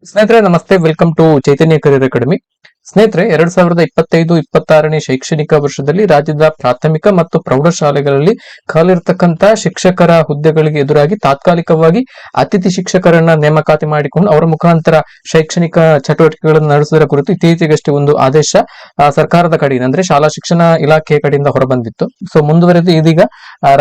ಸ್ನೇಹಿತರೆ ನಮಸ್ತೆ, welcome to Chaitanya career academy. ಸ್ನೇಹಿತರೆ, 2025-26ನೇ ಶೈಕ್ಷಣಿಕ ವರ್ಷದಲ್ಲಿ ರಾಜ್ಯದ ಪ್ರಾಥಮಿಕ ಮತ್ತು ಪ್ರೌಢಶಾಲೆಗಳಲ್ಲಿ ಖಾಲಿರ್ತಕ್ಕಂತ ಶಿಕ್ಷಕರ ಹುದ್ದೆಗಳಿಗೆ ಎದುರಾಗಿ ತಾತ್ಕಾಲಿಕವಾಗಿ ಅತಿಥಿ ಶಿಕ್ಷಕರನ್ನ ನೇಮಕಾತಿ ಮಾಡಿಕೊಂಡು ಅವರ ಮುಖಾಂತರ ಶೈಕ್ಷಣಿಕ ಚಟುವಟಿಕೆಗಳನ್ನು ನಡೆಸುವುದರ ಕುರಿತು ಇತ್ತೀಚೆಗಷ್ಟೇ ಒಂದು ಆದೇಶ ಸರ್ಕಾರದ ಕಡೆಯಿಂದ ಅಂದ್ರೆ ಶಾಲಾ ಶಿಕ್ಷಣ ಇಲಾಖೆಯ ಕಡೆಯಿಂದ ಹೊರಬಂದಿತ್ತು. ಸೊ ಮುಂದುವರೆದು ಇದೀಗ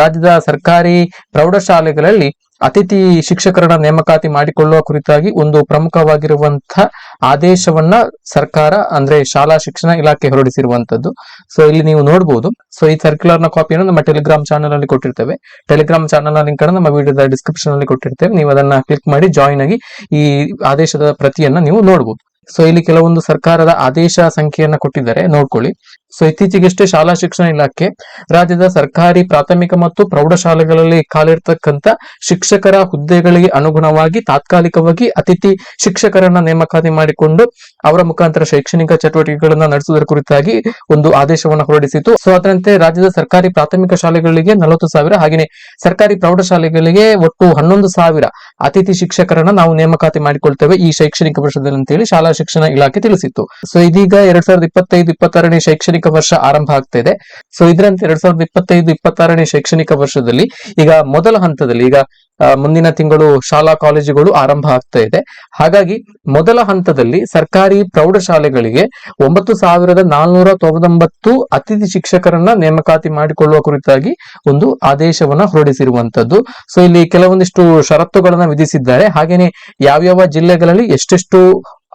ರಾಜ್ಯದ ಸರ್ಕಾರಿ ಪ್ರೌಢಶಾಲೆಗಳಲ್ಲಿ ಅತಿಥಿ ಶಿಕ್ಷಕರನ್ನ ನೇಮಕಾತಿ ಮಾಡಿಕೊಳ್ಳುವ ಕುರಿತಾಗಿ ಒಂದು ಪ್ರಮುಖವಾಗಿರುವಂತಹ ಆದೇಶವನ್ನ ಸರ್ಕಾರ ಅಂದ್ರೆ ಶಾಲಾ ಶಿಕ್ಷಣ ಇಲಾಖೆ ಹೊರಡಿಸಿರುವಂತದ್ದು. ಸೊ ಇಲ್ಲಿ ನೀವು ನೋಡಬಹುದು. ಸೊ ಈ ಸರ್ಕ್ಯುಲರ್ ನ ಕಾಪಿಯನ್ನು ನಮ್ಮ ಟೆಲಿಗ್ರಾಮ್ ಚಾನಲ್ ಅಲ್ಲಿ ಕೊಟ್ಟಿರ್ತೇವೆ. ಟೆಲಿಗ್ರಾಮ್ ಚಾನಲ್ ನ ಲಿಂಕ್ ಅನ್ನು ನಮ್ಮ ವಿಡಿಯೋದ ಡಿಸ್ಕ್ರಿಪ್ಷನ್ ಅಲ್ಲಿ ಕೊಟ್ಟಿರ್ತೇವೆ. ನೀವು ಅದನ್ನ ಕ್ಲಿಕ್ ಮಾಡಿ ಜಾಯಿನ್ ಆಗಿ ಈ ಆದೇಶದ ಪ್ರತಿಯನ್ನ ನೀವು ನೋಡಬಹುದು. ಸೊ ಇಲ್ಲಿ ಕೆಲವೊಂದು ಸರ್ಕಾರದ ಆದೇಶ ಸಂಖ್ಯೆಯನ್ನ ಕೊಟ್ಟಿದ್ದಾರೆ, ನೋಡ್ಕೊಳ್ಳಿ. ಸೊ ಇತ್ತೀಚೆಗಷ್ಟೇ ಶಾಲಾ ಶಿಕ್ಷಣ ಇಲಾಖೆ ರಾಜ್ಯದ ಸರ್ಕಾರಿ ಪ್ರಾಥಮಿಕ ಮತ್ತು ಪ್ರೌಢಶಾಲೆಗಳಲ್ಲಿ ಖಾಲಿರ್ತಕ್ಕಂತ ಶಿಕ್ಷಕರ ಹುದ್ದೆಗಳಿಗೆ ಅನುಗುಣವಾಗಿ ತಾತ್ಕಾಲಿಕವಾಗಿ ಅತಿಥಿ ಶಿಕ್ಷಕರನ್ನ ನೇಮಕಾತಿ ಮಾಡಿಕೊಂಡು ಅವರ ಮುಖಾಂತರ ಶೈಕ್ಷಣಿಕ ಚಟುವಟಿಕೆಗಳನ್ನ ನಡೆಸುವುದರ ಕುರಿತಾಗಿ ಒಂದು ಆದೇಶವನ್ನು ಹೊರಡಿಸಿತು. ಸೊ ಅದರಂತೆ ರಾಜ್ಯದ ಸರ್ಕಾರಿ ಪ್ರಾಥಮಿಕ ಶಾಲೆಗಳಿಗೆ 40,000 ಹಾಗೆಯೇ ಸರ್ಕಾರಿ ಪ್ರೌಢಶಾಲೆಗಳಿಗೆ ಒಟ್ಟು 11,000 ಅತಿಥಿ ಶಿಕ್ಷಕರನ್ನ ನಾವು ನೇಮಕಾತಿ ಮಾಡಿಕೊಳ್ತೇವೆ ಈ ಶೈಕ್ಷಣಿಕ ವರ್ಷದಲ್ಲಿ ಅಂತೇಳಿ ಶಾಲಾ ಶಿಕ್ಷಣ ಇಲಾಖೆ ತಿಳಿಸಿತ್ತು. ಸೊ ಇದೀಗ 2025-26ನೇ ಶೈಕ್ಷಣಿಕ ವರ್ಷ ಆರಂಭ ಆಗ್ತಾ ಇದೆ. ಸೊ ಇದರಂತೆ 2025-26ನೇ ಶೈಕ್ಷಣಿಕ ವರ್ಷದಲ್ಲಿ ಈಗ ಮೊದಲ ಹಂತದಲ್ಲಿ ಈಗ ಮುಂದಿನ ತಿಂಗಳು ಶಾಲಾ ಕಾಲೇಜುಗಳು ಆರಂಭ ಆಗ್ತಾ ಇದೆ. ಹಾಗಾಗಿ ಮೊದಲ ಹಂತದಲ್ಲಿ ಸರ್ಕಾರಿ ಪ್ರೌಢಶಾಲೆಗಳಿಗೆ 9,499 ಅತಿಥಿ ಶಿಕ್ಷಕರನ್ನ ನೇಮಕಾತಿ ಮಾಡಿಕೊಳ್ಳುವ ಕುರಿತಾಗಿ ಒಂದು ಆದೇಶವನ್ನ ಹೊರಡಿಸಿರುವಂತದ್ದು. ಸೊ ಇಲ್ಲಿ ಕೆಲವೊಂದಿಷ್ಟು ಷರತ್ತುಗಳನ್ನ ವಿಧಿಸಿದ್ದಾರೆ. ಹಾಗೇನೆ ಯಾವ್ಯಾವ ಜಿಲ್ಲೆಗಳಲ್ಲಿ ಎಷ್ಟೆಷ್ಟು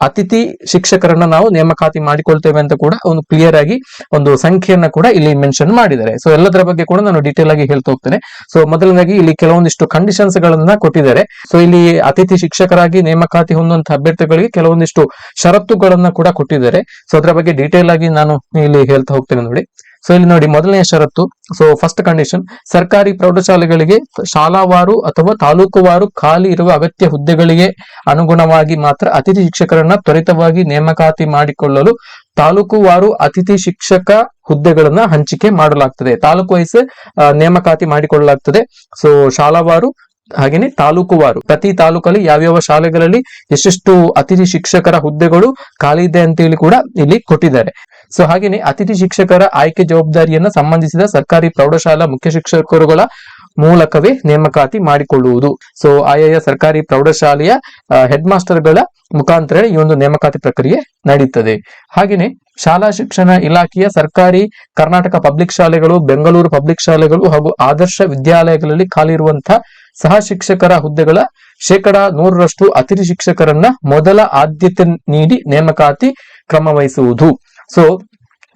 ಅತಿಥಿ ಶಿಕ್ಷಕರನ್ನ ನಾವು ನೇಮಕಾತಿ ಮಾಡಿಕೊಳ್ತೇವೆ ಅಂತ ಕೂಡ ಒಂದು ಕ್ಲಿಯರ್ ಆಗಿ ಒಂದು ಸಂಖ್ಯೆಯನ್ನ ಕೂಡ ಇಲ್ಲಿ ಮೆನ್ಷನ್ ಮಾಡಿದ್ದಾರೆ. ಸೊ ಎಲ್ಲದರ ಬಗ್ಗೆ ಕೂಡ ನಾನು ಡೀಟೇಲ್ ಆಗಿ ಹೇಳ್ತಾ ಹೋಗ್ತೇನೆ. ಸೊ ಮೊದಲನೇದಾಗಿ ಇಲ್ಲಿ ಕೆಲವೊಂದಿಷ್ಟು ಕಂಡೀಷನ್ಸ್ ಗಳನ್ನ ಕೊಟ್ಟಿದ್ದಾರೆ. ಸೊ ಇಲ್ಲಿ ಅತಿಥಿ ಶಿಕ್ಷಕರಾಗಿ ನೇಮಕಾತಿ ಹೊಂದುವಂತಹ ಅಭ್ಯರ್ಥಿಗಳಿಗೆ ಕೆಲವೊಂದಿಷ್ಟು ಷರತ್ತುಗಳನ್ನ ಕೂಡ ಕೊಟ್ಟಿದ್ದಾರೆ. ಸೊ ಅದರ ಬಗ್ಗೆ ಡೀಟೇಲ್ ಆಗಿ ನಾನು ಇಲ್ಲಿ ಹೇಳ್ತಾ ಹೋಗ್ತೇನೆ ನೋಡಿ. ಸೊ ಇಲ್ಲಿ ನೋಡಿ, ಮೊದಲನೆಯ ಷರತ್ತು. ಸೊ ಫಸ್ಟ್ ಕಂಡೀಷನ್, ಸರ್ಕಾರಿ ಪ್ರೌಢಶಾಲೆಗಳಿಗೆ ಶಾಲಾವಾರು ಅಥವಾ ತಾಲೂಕುವಾರು ಖಾಲಿ ಇರುವ ಅಗತ್ಯ ಹುದ್ದೆಗಳಿಗೆ ಅನುಗುಣವಾಗಿ ಮಾತ್ರ ಅತಿಥಿ ಶಿಕ್ಷಕರನ್ನ ತ್ವರಿತವಾಗಿ ನೇಮಕಾತಿ ಮಾಡಿಕೊಳ್ಳಲು ತಾಲೂಕುವಾರು ಅತಿಥಿ ಶಿಕ್ಷಕ ಹುದ್ದೆಗಳನ್ನ ಹಂಚಿಕೆ ಮಾಡಲಾಗ್ತದೆ. ತಾಲೂಕು ವೈಸ್ ನೇಮಕಾತಿ ಮಾಡಿಕೊಳ್ಳಲಾಗ್ತದೆ. ಸೊ ಶಾಲಾವಾರು ಹಾಗೇನೆ ತಾಲೂಕುವಾರು ಪ್ರತಿ ತಾಲೂಕಲ್ಲಿ ಯಾವ್ಯಾವ ಶಾಲೆಗಳಲ್ಲಿ ಎಷ್ಟೆಷ್ಟು ಅತಿಥಿ ಶಿಕ್ಷಕರ ಹುದ್ದೆಗಳು ಖಾಲಿ ಇದೆ ಅಂತ ಹೇಳಿ ಕೂಡ ಇಲ್ಲಿ ಕೊಟ್ಟಿದ್ದಾರೆ. ಸೊ ಹಾಗೇನೆ ಅತಿಥಿ ಶಿಕ್ಷಕರ ಆಯ್ಕೆ ಜವಾಬ್ದಾರಿಯನ್ನ ಸಂಬಂಧಿಸಿದ ಸರ್ಕಾರಿ ಪ್ರೌಢಶಾಲಾ ಮುಖ್ಯ ಶಿಕ್ಷಕರುಗಳ ಮೂಲಕವೇ ನೇಮಕಾತಿ ಮಾಡಿಕೊಳ್ಳುವುದು. ಸೊ ಆಯಾ ಸರ್ಕಾರಿ ಪ್ರೌಢಶಾಲೆಯ ಹೆಡ್ ಮಾಸ್ಟರ್ಗಳ ಮುಖಾಂತರ ಈ ಒಂದು ನೇಮಕಾತಿ ಪ್ರಕ್ರಿಯೆ ನಡೀತದೆ. ಹಾಗೇನೆ ಶಾಲಾ ಶಿಕ್ಷಣ ಇಲಾಖೆಯ ಸರ್ಕಾರಿ ಕರ್ನಾಟಕ ಪಬ್ಲಿಕ್ ಶಾಲೆಗಳು, ಬೆಂಗಳೂರು ಪಬ್ಲಿಕ್ ಶಾಲೆಗಳು ಹಾಗೂ ಆದರ್ಶ ವಿದ್ಯಾಲಯಗಳಲ್ಲಿ ಖಾಲಿ ಇರುವಂತಹ ಸಹ ಶಿಕ್ಷಕರ ಹುದ್ದೆಗಳ 100% ಅತಿಥಿ ಶಿಕ್ಷಕರನ್ನ ಮೊದಲ ಆದ್ಯತೆ ನೀಡಿ ನೇಮಕಾತಿ ಕ್ರಮ ವಹಿಸುವುದು. ಸೊ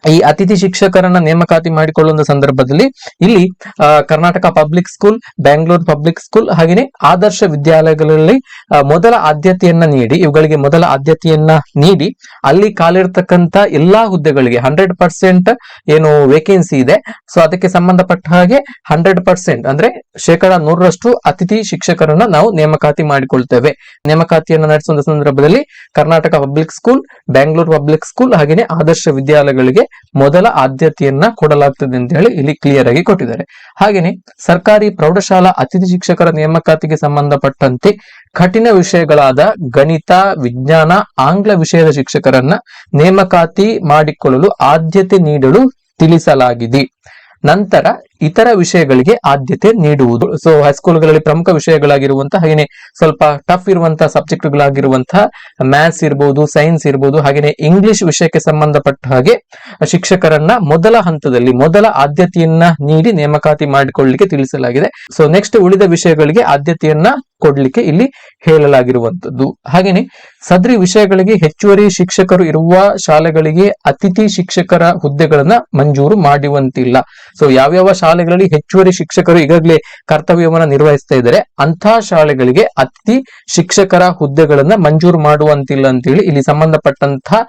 ಈ ಅತಿಥಿ ಶಿಕ್ಷಕರನ್ನ ನೇಮಕಾತಿ ಮಾಡಿಕೊಳ್ಳುವ ಸಂದರ್ಭದಲ್ಲಿ ಇಲ್ಲಿ Karnataka public school, Bengaluru public school ಹಾಗೆಯೇ ಆದರ್ಶ ವಿದ್ಯಾಲಯಗಳಲ್ಲಿ ಮೊದಲ ಆದ್ಯತೆಯನ್ನ ನೀಡಿ ಇವುಗಳಿಗೆ ಮೊದಲ ಆದ್ಯತೆಯನ್ನ ನೀಡಿ ಅಲ್ಲಿ ಖಾಲಿರ್ತಕ್ಕಂತ ಎಲ್ಲಾ ಹುದ್ದೆಗಳಿಗೆ 100% ಏನು ವೇಕೆನ್ಸಿ ಇದೆ. ಸೊ ಅದಕ್ಕೆ ಸಂಬಂಧಪಟ್ಟ ಹಾಗೆ 100% ಅಂದ್ರೆ 100% ಅತಿಥಿ ಶಿಕ್ಷಕರನ್ನ ನಾವು ನೇಮಕಾತಿ ಮಾಡಿಕೊಳ್ತೇವೆ. ನೇಮಕಾತಿಯನ್ನ ನಡೆಸುವ ಸಂದರ್ಭದಲ್ಲಿ Karnataka public school, Bengaluru public school ಹಾಗೆಯೇ ಆದರ್ಶ ವಿದ್ಯಾಲಯಗಳಿಗೆ ಮೊದಲ ಆದ್ಯತೆಯನ್ನ ಕೊಡಲಾಗ್ತದೆ ಅಂತ ಹೇಳಿ ಇಲ್ಲಿ ಕ್ಲಿಯರ್ ಆಗಿ ಕೊಟ್ಟಿದ್ದಾರೆ. ಹಾಗೇನೆ ಸರ್ಕಾರಿ ಪ್ರೌಢಶಾಲಾ ಅತಿಥಿ ಶಿಕ್ಷಕರ ನೇಮಕಾತಿಗೆ ಸಂಬಂಧಪಟ್ಟಂತೆ ಕಠಿಣ ವಿಷಯಗಳಾದ ಗಣಿತ, ವಿಜ್ಞಾನ, ಆಂಗ್ಲ ವಿಷಯದ ಶಿಕ್ಷಕರನ್ನ ನೇಮಕಾತಿ ಮಾಡಿಕೊಳ್ಳಲು ಆದ್ಯತೆ ನೀಡಲು ತಿಳಿಸಲಾಗಿದೆ. ನಂತರ ಇತರ ವಿಷಯಗಳಿಗೆ ಆದ್ಯತೆ ನೀಡುವುದು. ಸೊ ಹೈಸ್ಕೂಲ್ಗಳಲ್ಲಿ ಪ್ರಮುಖ ವಿಷಯಗಳಾಗಿರುವಂತಹ ಹಾಗೆಯೇ ಸ್ವಲ್ಪ ಟಫ್ ಇರುವಂತಹ ಸಬ್ಜೆಕ್ಟ್ಗಳಾಗಿರುವಂತಹ ಮ್ಯಾಥ್ಸ್ ಇರ್ಬೋದು, ಸೈನ್ಸ್ ಇರ್ಬೋದು, ಹಾಗೆಯೇ ಇಂಗ್ಲಿಷ್ ವಿಷಯಕ್ಕೆ ಸಂಬಂಧಪಟ್ಟ ಹಾಗೆ ಶಿಕ್ಷಕರನ್ನ ಮೊದಲ ಹಂತದಲ್ಲಿ ಮೊದಲ ಆದ್ಯತೆಯನ್ನ ನೀಡಿ ನೇಮಕಾತಿ ಮಾಡಿಕೊಳ್ಳಲಿಕ್ಕೆ ತಿಳಿಸಲಾಗಿದೆ. ಸೊ ನೆಕ್ಸ್ಟ್ ಉಳಿದ ವಿಷಯಗಳಿಗೆ ಆದ್ಯತೆಯನ್ನ ಕೊಡ್ಲಿಕ್ಕೆ ಇಲ್ಲಿ ಹೇಳಲಾಗಿರುವಂತದ್ದು. ಹಾಗೇನೆ ಸದರಿ ವಿಷಯಗಳಿಗೆ ಹೆಚ್ಚುವರಿ ಶಿಕ್ಷಕರು ಇರುವ ಶಾಲೆಗಳಿಗೆ ಅತಿಥಿ ಶಿಕ್ಷಕರ ಹುದ್ದೆಗಳನ್ನ ಮಂಜೂರು ಮಾಡುವಂತಿಲ್ಲ. ಸೊ ಯಾವ್ಯಾವ ಶಾಲೆಗಳಲ್ಲಿ ಹೆಚ್ಚುವರಿ ಶಿಕ್ಷಕರು ಈಗಾಗಲೇ ಕರ್ತವ್ಯವನ್ನ ನಿರ್ವಹಿಸ್ತಾ ಇದ್ದಾರೆ ಅಂತಹ ಶಾಲೆಗಳಿಗೆ ಅತಿಥಿ ಶಿಕ್ಷಕರ ಹುದ್ದೆಗಳನ್ನ ಮಂಜೂರು ಮಾಡುವಂತಿಲ್ಲ ಅಂತೇಳಿ ಇಲ್ಲಿ ಸಂಬಂಧಪಟ್ಟಂತಹ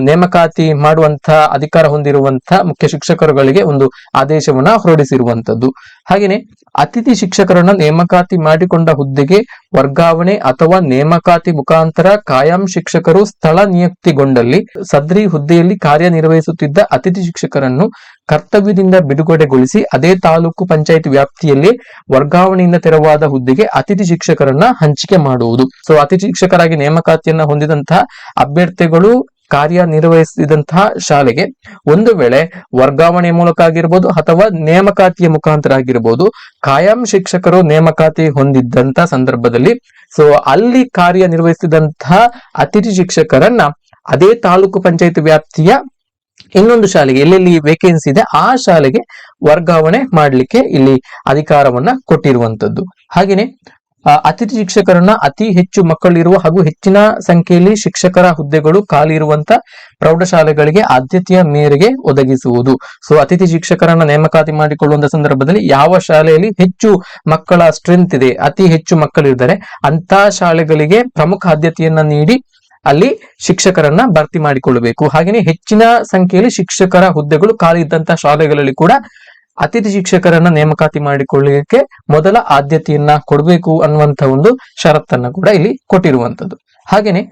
ನೇಮಕಾತಿ ಮಾಡುವಂತಹ ಅಧಿಕಾರ ಹೊಂದಿರುವಂತಹ ಮುಖ್ಯ ಶಿಕ್ಷಕರುಗಳಿಗೆ ಒಂದು ಆದೇಶವನ್ನ ಹೊರಡಿಸಿರುವಂತದ್ದು. ಹಾಗೇನೆ ಅತಿಥಿ ಶಿಕ್ಷಕರನ್ನ ನೇಮಕಾತಿ ಮಾಡಿಕೊಂಡ ಹುದ್ದೆಗೆ ವರ್ಗಾವಣೆ ಅಥವಾ ನೇಮಕಾತಿ ಮುಖಾಂತರ ಕಾಯಂ ಶಿಕ್ಷಕರು ಸ್ಥಳ ನಿಯುಕ್ತಿಗೊಂಡಲ್ಲಿ ಸದ್ರಿ ಹುದ್ದೆಯಲ್ಲಿ ಕಾರ್ಯನಿರ್ವಹಿಸುತ್ತಿದ್ದ ಅತಿಥಿ ಶಿಕ್ಷಕರನ್ನು ಕರ್ತವ್ಯದಿಂದ ಬಿಡುಗಡೆಗೊಳಿಸಿ ಅದೇ ತಾಲೂಕು ಪಂಚಾಯತ್ ವ್ಯಾಪ್ತಿಯಲ್ಲಿ ವರ್ಗಾವಣೆಯಿಂದ ತೆರವಾದ ಹುದ್ದೆಗೆ ಅತಿಥಿ ಶಿಕ್ಷಕರನ್ನ ಹಂಚಿಕೆ ಮಾಡುವುದು. ಸೊ ಅತಿಥಿ ಶಿಕ್ಷಕರಾಗಿ ನೇಮಕಾತಿಯನ್ನ ಹೊಂದಿದಂತಹ ಅಭ್ಯರ್ಥಿಗಳು ಕಾರ್ಯನಿರ್ವಹಿಸಿದಂತಹ ಶಾಲೆಗೆ ಒಂದು ವೇಳೆ ವರ್ಗಾವಣೆ ಮೂಲಕ ಆಗಿರ್ಬೋದು ಅಥವಾ ನೇಮಕಾತಿಯ ಮುಖಾಂತರ ಆಗಿರ್ಬೋದು, ಕಾಯಂ ಶಿಕ್ಷಕರು ನೇಮಕಾತಿ ಹೊಂದಿದ್ದಂತ ಸಂದರ್ಭದಲ್ಲಿ ಸೊ ಅಲ್ಲಿ ಕಾರ್ಯನಿರ್ವಹಿಸಿದಂತಹ ಅತಿಥಿ ಶಿಕ್ಷಕರನ್ನ ಅದೇ ತಾಲೂಕು ಪಂಚಾಯತ್ ವ್ಯಾಪ್ತಿಯ ಇನ್ನೊಂದು ಶಾಲೆಗೆ ಎಲ್ಲೆಲ್ಲಿ ವೇಕೆನ್ಸಿ ಇದೆ ಆ ಶಾಲೆಗೆ ವರ್ಗಾವಣೆ ಮಾಡಲಿಕ್ಕೆ ಇಲ್ಲಿ ಅಧಿಕಾರವನ್ನ ಕೊಟ್ಟಿರುವಂತದ್ದು. ಹಾಗೇನೆ ಅತಿಥಿ ಶಿಕ್ಷಕರನ್ನ ಅತಿ ಹೆಚ್ಚು ಮಕ್ಕಳಿರುವ ಹಾಗೂ ಹೆಚ್ಚಿನ ಸಂಖ್ಯೆಯಲ್ಲಿ ಶಿಕ್ಷಕರ ಹುದ್ದೆಗಳು ಖಾಲಿ ಇರುವಂತ ಪ್ರೌಢಶಾಲೆಗಳಿಗೆ ಆದ್ಯತೆಯ ಮೇರೆಗೆ ಒದಗಿಸುವುದು. ಸೊ ಅತಿಥಿ ಶಿಕ್ಷಕರನ್ನ ನೇಮಕಾತಿ ಮಾಡಿಕೊಳ್ಳುವಂತ ಸಂದರ್ಭದಲ್ಲಿ ಯಾವ ಶಾಲೆಯಲ್ಲಿ ಹೆಚ್ಚು ಮಕ್ಕಳ ಸ್ಟ್ರೆಂತ್ ಇದೆ, ಅತಿ ಹೆಚ್ಚು ಮಕ್ಕಳಿದ್ದಾರೆ ಅಂತ ಶಾಲೆಗಳಿಗೆ ಪ್ರಮುಖ ಆದ್ಯತೆಯನ್ನ ನೀಡಿ ಅಲ್ಲಿ ಶಿಕ್ಷಕರನ್ನ ಭರ್ತಿ ಮಾಡಿಕೊಳ್ಳಬೇಕು. ಹಾಗೆಯೇ ಹೆಚ್ಚಿನ ಸಂಖ್ಯೆಯಲ್ಲಿ ಶಿಕ್ಷಕರ ಹುದ್ದೆಗಳು ಖಾಲಿ ಇದ್ದಂತಹ ಶಾಲೆಗಳಲ್ಲಿ ಕೂಡ ಅತಿಥಿ ಶಿಕ್ಷಕರನ್ನ ನೇಮಕಾತಿ ಮಾಡಿಕೊಳ್ಳಲಿಕ್ಕೆ ಮೊದಲ ಆದ್ಯತೆಯನ್ನ ಕೊಡಬೇಕು ಅನ್ನುವಂತ ಒಂದು ಷರತ್ತನ್ನ ಕೂಡ ಇಲ್ಲಿ ಕೊಟ್ಟಿರುವಂತದ್ದು. ಹಾಗೇನೆ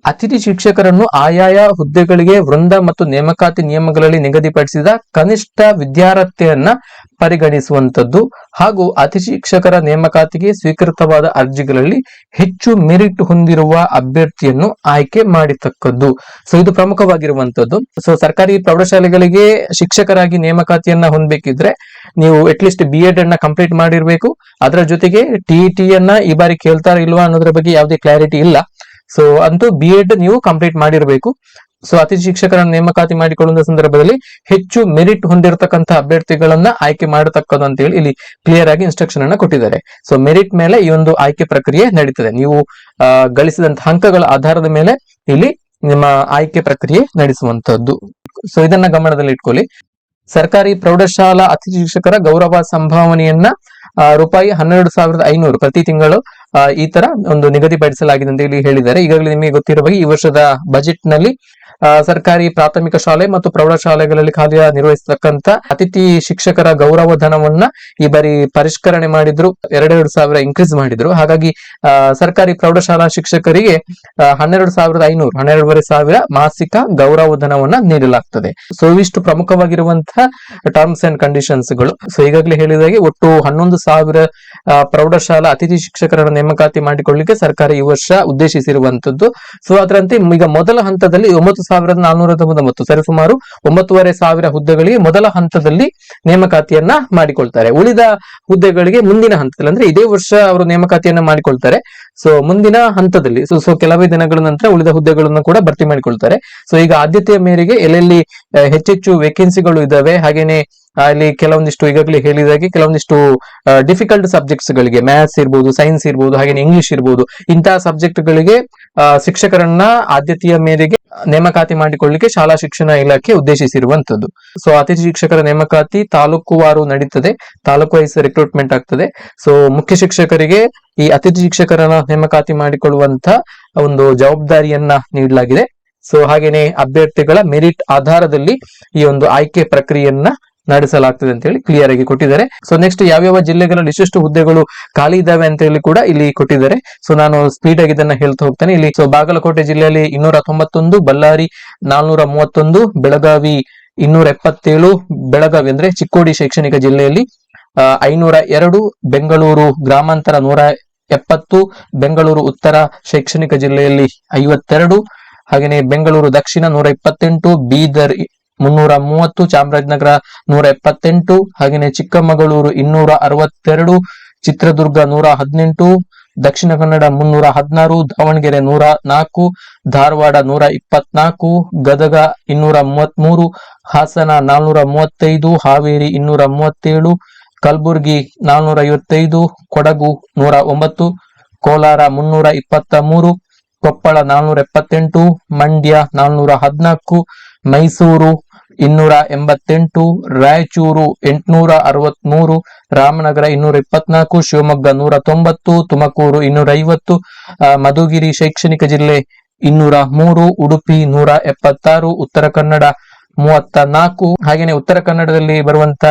ಅತಿಥಿ ಶಿಕ್ಷಕರನ್ನು ಆಯಾಯ ಹುದ್ದೆಗಳಿಗೆ ವೃಂದ ಮತ್ತು ನೇಮಕಾತಿ ನಿಯಮಗಳಲ್ಲಿ ನಿಗದಿಪಡಿಸಿದ ಕನಿಷ್ಠ ವಿದ್ಯಾರ್ಹತೆಯನ್ನ ಪರಿಗಣಿಸುವಂತದ್ದು ಹಾಗೂ ಅತಿಥಿ ಶಿಕ್ಷಕರ ನೇಮಕಾತಿಗೆ ಸ್ವೀಕೃತವಾದ ಅರ್ಜಿಗಳಲ್ಲಿ ಹೆಚ್ಚು ಮೆರಿಟ್ ಹೊಂದಿರುವ ಅಭ್ಯರ್ಥಿಯನ್ನು ಆಯ್ಕೆ ಮಾಡಿತಕ್ಕದ್ದು. ಸೊ ಇದು ಪ್ರಮುಖವಾಗಿರುವಂತದ್ದು. ಸೊ ಸರ್ಕಾರಿ ಪ್ರೌಢಶಾಲೆಗಳಿಗೆ ಶಿಕ್ಷಕರಾಗಿ ನೇಮಕಾತಿಯನ್ನ ಹೊಂದಬೇಕಿದ್ರೆ ನೀವು ಅಟ್ಲೀಸ್ಟ್ BEd ಅನ್ನ ಕಂಪ್ಲೀಟ್ ಮಾಡಿರ್ಬೇಕು. ಅದರ ಜೊತೆಗೆ TET ಯನ್ನ ಈ ಬಾರಿ ಕೇಳ್ತಾರ ಇಲ್ವಾ ಅನ್ನೋದ್ರ ಬಗ್ಗೆ ಯಾವುದೇ ಕ್ಲಾರಿಟಿ ಇಲ್ಲ. ಸೊ ಅಂತೂ BEd ನೀವು ಕಂಪ್ಲೀಟ್ ಮಾಡಿರ್ಬೇಕು. ಸೊ ಅತಿಥಿ ಶಿಕ್ಷಕರನ್ನ ನೇಮಕಾತಿ ಮಾಡಿಕೊಳ್ಳುವ ಸಂದರ್ಭದಲ್ಲಿ ಹೆಚ್ಚು ಮೆರಿಟ್ ಹೊಂದಿರತಕ್ಕಂಥ ಅಭ್ಯರ್ಥಿಗಳನ್ನ ಆಯ್ಕೆ ಮಾಡತಕ್ಕದ್ದು ಅಂತ ಹೇಳಿ ಇಲ್ಲಿ ಕ್ಲಿಯರ್ ಆಗಿ ಇನ್ಸ್ಟ್ರಕ್ಷನ್ ಅನ್ನ ಕೊಟ್ಟಿದ್ದಾರೆ. ಸೊ ಮೆರಿಟ್ ಮೇಲೆ ಈ ಒಂದು ಆಯ್ಕೆ ಪ್ರಕ್ರಿಯೆ ನಡೀತದೆ. ನೀವು ಗಳಿಸಿದಂತ ಅಂಕಗಳ ಆಧಾರದ ಮೇಲೆ ಇಲ್ಲಿ ನಿಮ್ಮ ಆಯ್ಕೆ ಪ್ರಕ್ರಿಯೆ ನಡೆಸುವಂತದ್ದು. ಸೊ ಇದನ್ನ ಗಮನದಲ್ಲಿ ಇಟ್ಕೊಳ್ಳಿ. ಸರ್ಕಾರಿ ಪ್ರೌಢಶಾಲಾ ಅತಿಥಿ ಶಿಕ್ಷಕರ ಗೌರವ ಸಂಭಾವನೆಯನ್ನ ರೂಪಾಯಿ 12,500 ಪ್ರತಿ ತಿಂಗಳು ಈ ತರ ಒಂದು ನಿಗದಿಪಡಿಸಲಾಗಿದೆ ಅಂತ ಹೇಳಿ ಹೇಳಿದ್ದಾರೆ. ಈಗಾಗಲೇ ನಿಮಗೆ ಗೊತ್ತಿರುವ ಈ ವರ್ಷದ ಬಜೆಟ್ ನಲ್ಲಿ ಸರ್ಕಾರಿ ಪ್ರಾಥಮಿಕ ಶಾಲೆ ಮತ್ತು ಪ್ರೌಢಶಾಲೆಗಳಲ್ಲಿ ಕಾರ್ಯನಿರ್ವಹಿಸತಕ್ಕಂತ ಅತಿಥಿ ಶಿಕ್ಷಕರ ಗೌರವ ಧನವನ್ನ ಈ ಬಾರಿ ಪರಿಷ್ಕರಣೆ ಮಾಡಿದ್ರು, 2,000 ಇನ್ಕ್ರೀಸ್ ಮಾಡಿದ್ರು. ಹಾಗಾಗಿ ಸರ್ಕಾರಿ ಪ್ರೌಢಶಾಲಾ ಶಿಕ್ಷಕರಿಗೆ 12,500 12,500 ಮಾಸಿಕ ಗೌರವ ಧನವನ್ನ ನೀಡಲಾಗ್ತದೆ. ಸೊ ಇವಿಷ್ಟು ಪ್ರಮುಖವಾಗಿರುವಂತಹ ಟರ್ಮ್ಸ್ ಅಂಡ್ ಕಂಡೀಷನ್ಸ್ ಗಳು. ಸೊ ಈಗಾಗಲೇ ಹೇಳಿದಾಗೆ ಒಟ್ಟು 11,000 ಪ್ರೌಢಶಾಲಾ ಅತಿಥಿ ಶಿಕ್ಷಕರನ್ನ ನೇಮಕಾತಿ ಮಾಡಿಕೊಳ್ಳಲಿಕ್ಕೆ ಸರ್ಕಾರ ಈ ವರ್ಷ ಉದ್ದೇಶಿಸಿರುವಂತದ್ದು. ಸೊ ಅದರಂತೆ ಈಗ ಮೊದಲ ಹಂತದಲ್ಲಿ 9,499 ಸರಿಸುಮಾರು 9,500 ಹುದ್ದೆಗಳಿಗೆ ಮೊದಲ ಹಂತದಲ್ಲಿ ನೇಮಕಾತಿಯನ್ನ ಮಾಡಿಕೊಳ್ತಾರೆ. ಉಳಿದ ಹುದ್ದೆಗಳಿಗೆ ಮುಂದಿನ ಹಂತದಲ್ಲಿ ಅಂದ್ರೆ ಇದೇ ವರ್ಷ ಅವರು ನೇಮಕಾತಿಯನ್ನ ಮಾಡಿಕೊಳ್ತಾರೆ. ಸೊ ಮುಂದಿನ ಹಂತದಲ್ಲಿ ಸೊ ಕೆಲವೇ ದಿನಗಳ ನಂತರ ಉಳಿದ ಹುದ್ದೆಗಳನ್ನು ಕೂಡ ಭರ್ತಿ ಮಾಡಿಕೊಳ್ತಾರೆ. ಸೊ ಈಗ ಆದ್ಯತೆಯ ಮೇರೆಗೆ ಎಲ್ಲೆಲ್ಲಿ ಹೆಚ್ಚೆಚ್ಚು ವೇಕೆನ್ಸಿಗಳು ಇದಾವೆ, ಹಾಗೇನೆ ಅಲ್ಲಿ ಕೆಲವೊಂದಿಷ್ಟು ಈಗಾಗಲೇ ಹೇಳಿದಾಗೆ ಕೆಲವೊಂದಿಷ್ಟು ಡಿಫಿಕಲ್ಟ್ ಸಬ್ಜೆಕ್ಟ್ಸ್ ಗಳಿಗೆ ಮ್ಯಾಥ್ಸ್ ಇರ್ಬೋದು, ಸೈನ್ಸ್ ಇರ್ಬೋದು, ಹಾಗೆ ಇಂಗ್ಲಿಷ್ ಇರ್ಬೋದು, ಇಂತಹ ಸಬ್ಜೆಕ್ಟ್ ಗಳಿಗೆ ಶಿಕ್ಷಕರನ್ನ ಆದ್ಯತೆಯ ಮೇರೆಗೆ ನೇಮಕಾತಿ ಮಾಡಿಕೊಳ್ಳಲಿಕ್ಕೆ ಶಾಲಾ ಶಿಕ್ಷಣ ಇಲಾಖೆ ಉದ್ದೇಶಿಸಿರುವಂತದ್ದು. ಸೊ ಅತಿಥಿ ಶಿಕ್ಷಕರ ನೇಮಕಾತಿ ತಾಲೂಕುವಾರು ನಡೀತದೆ, ತಾಲೂಕು ವೈಸ್ ರಿಕ್ರೂಟ್ಮೆಂಟ್ ಆಗ್ತದೆ. ಸೊ ಮುಖ್ಯ ಶಿಕ್ಷಕರಿಗೆ ಈ ಅತಿಥಿ ಶಿಕ್ಷಕರನ್ನ ನೇಮಕಾತಿ ಮಾಡಿಕೊಳ್ಳುವಂತ ಒಂದು ಜವಾಬ್ದಾರಿಯನ್ನ ನೀಡಲಾಗಿದೆ. ಸೊ ಹಾಗೇನೆ ಅಭ್ಯರ್ಥಿಗಳ ಮೆರಿಟ್ ಆಧಾರದಲ್ಲಿ ಈ ಒಂದು ಆಯ್ಕೆ ಪ್ರಕ್ರಿಯೆಯನ್ನ ನಡೆಸಲಾಗ್ತದೆ ಅಂತ ಹೇಳಿ ಕ್ಲಿಯರ್ ಆಗಿ ಕೊಟ್ಟಿದ್ದಾರೆ. ಸೊ ನೆಕ್ಸ್ಟ್ ಯಾವ್ಯಾವ ಜಿಲ್ಲೆಗಳಲ್ಲಿ ಇಷ್ಟು ಹುದ್ದೆಗಳು ಖಾಲಿ ಇದಾವೆ ಅಂತ ಹೇಳಿ ಕೂಡ ಇಲ್ಲಿ ಕೊಟ್ಟಿದ್ದಾರೆ. ಸೊ ನಾನು ಸ್ಪೀಡ್ ಆಗಿ ಇದನ್ನ ಹೇಳ್ತಾ ಹೋಗ್ತೇನೆ. ಇಲ್ಲಿ ಸೊ ಬಾಗಲಕೋಟೆ ಜಿಲ್ಲೆಯಲ್ಲಿ 291, ಬಳ್ಳಾರಿ 431, ಬೆಳಗಾವಿ 277, ಬೆಳಗಾವಿ ಅಂದ್ರೆ ಚಿಕ್ಕೋಡಿ ಶೈಕ್ಷಣಿಕ ಜಿಲ್ಲೆಯಲ್ಲಿ 502, ಬೆಂಗಳೂರು ಗ್ರಾಮಾಂತರ 170, ಬೆಂಗಳೂರು ಉತ್ತರ ಶೈಕ್ಷಣಿಕ ಜಿಲ್ಲೆಯಲ್ಲಿ 52, ಹಾಗೇನೆ ಬೆಂಗಳೂರು ದಕ್ಷಿಣ 128, ಬೀದರ್ 330, ಚಾಮರಾಜನಗರ 178, ಹಾಗೇನೆ ಚಿಕ್ಕಮಗಳೂರು 262, ಚಿತ್ರದುರ್ಗ 118, ದಕ್ಷಿಣ ಕನ್ನಡ 316, ದಾವಣಗೆರೆ 104, ಧಾರವಾಡ 124, ಗದಗ 233, ಹಾಸನ 435, ಹಾವೇರಿ 237, ಕಲಬುರಗಿ 455, ಕೊಡಗು 109, ಕೋಲಾರ 323, ಕೊಪ್ಪಳ 478, ಮಂಡ್ಯ 414, ಮೈಸೂರು 288, ರಾಯಚೂರು 863, ರಾಮನಗರ 224, ಶಿವಮೊಗ್ಗ 190, ತುಮಕೂರು 250, ಮಧುಗಿರಿ ಶೈಕ್ಷಣಿಕ ಜಿಲ್ಲೆ 203, ಉಡುಪಿ 176, ಉತ್ತರ ಕನ್ನಡ 34, ಹಾಗೇನೆ ಉತ್ತರ ಕನ್ನಡದಲ್ಲಿ ಬರುವಂತ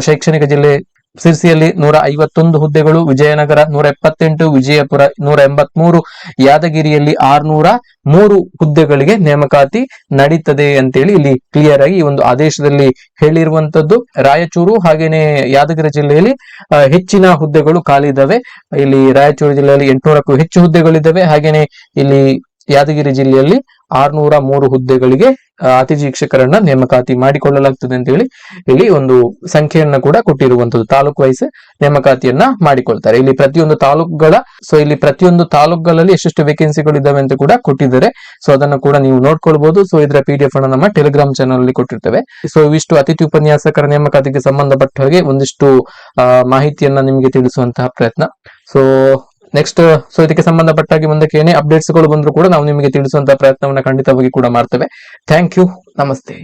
ಶೈಕ್ಷಣಿಕ ಜಿಲ್ಲೆ ಸಿರ್ಸಿಯಲ್ಲಿ 151 ಹುದ್ದೆಗಳು, ವಿಜಯನಗರ 178, ವಿಜಯಪುರ 183, ಯಾದಗಿರಿಯಲ್ಲಿ 603 ಹುದ್ದೆಗಳಿಗೆ ನೇಮಕಾತಿ ನಡೀತದೆ ಅಂತೇಳಿ ಇಲ್ಲಿ ಕ್ಲಿಯರ್ ಆಗಿ ಈ ಒಂದು ಆದೇಶದಲ್ಲಿ ಹೇಳಿರುವಂತದ್ದು. ರಾಯಚೂರು ಹಾಗೇನೆ ಯಾದಗಿರಿ ಜಿಲ್ಲೆಯಲ್ಲಿ ಹೆಚ್ಚಿನ ಹುದ್ದೆಗಳು ಖಾಲಿ ಇದಾವೆ. ಇಲ್ಲಿ ರಾಯಚೂರು ಜಿಲ್ಲೆಯಲ್ಲಿ 800ಕ್ಕೂ ಹೆಚ್ಚು ಹುದ್ದೆಗಳಿದ್ದಾವೆ. ಹಾಗೇನೆ ಇಲ್ಲಿ ಯಾದಗಿರಿ ಜಿಲ್ಲೆಯಲ್ಲಿ 603 ಹುದ್ದೆಗಳಿಗೆ ಅತಿಥಿ ಶಿಕ್ಷಕರನ್ನ ನೇಮಕಾತಿ ಮಾಡಿಕೊಳ್ಳಲಾಗ್ತದೆ ಅಂತ ಹೇಳಿ ಇಲ್ಲಿ ಒಂದು ಸಂಖ್ಯೆಯನ್ನ ಕೂಡ ಕೊಟ್ಟಿರುವಂತದ್ದು. ತಾಲೂಕು ವೈಸ್ ನೇಮಕಾತಿಯನ್ನ ಮಾಡಿಕೊಳ್ತಾರೆ. ಇಲ್ಲಿ ಪ್ರತಿಯೊಂದು ತಾಲೂಕುಗಳಲ್ಲಿ ಎಷ್ಟೆಷ್ಟು ವೇಕೆನ್ಸಿಗಳು ಇದಾವೆ ಅಂತ ಕೂಡ ಕೊಟ್ಟಿದ್ದಾರೆ. ಸೊ ಅದನ್ನು ಕೂಡ ನೀವು ನೋಡ್ಕೊಳ್ಬಹುದು. ಸೊ ಇದರ PDF ಅನ್ನು ನಮ್ಮ ಟೆಲಿಗ್ರಾಮ್ ಚಾನಲ್ ಅಲ್ಲಿ ಕೊಟ್ಟಿರ್ತೇವೆ. ಸೊ ಇವಿಷ್ಟು ಅತಿಥಿ ಉಪನ್ಯಾಸಕರ ನೇಮಕಾತಿಗೆ ಸಂಬಂಧಪಟ್ಟ ಹಾಗೆ ಒಂದಿಷ್ಟು ಮಾಹಿತಿಯನ್ನ ನಿಮಗೆ ತಿಳಿಸುವಂತಹ ಪ್ರಯತ್ನ. ಸೊ ನೆಕ್ಸ್ಟ್ ಇದಕ್ಕೆ ಸಂಬಂಧಪಟ್ಟಾಗಿ ಮುಂದಕ್ಕೆ ಏನೇ ಅಪ್ಡೇಟ್ಸ್ ಗಳು ಬಂದ್ರು ಕೂಡ ನಾವು ನಿಮಗೆ ತಿಳಿಸುವಂತಹ ಪ್ರಯತ್ನವನ್ನ ಖಂಡಿತವಾಗಿ ಕೂಡ ಮಾಡ್ತೇವೆ. Thank you. ನಮಸ್ತೆ.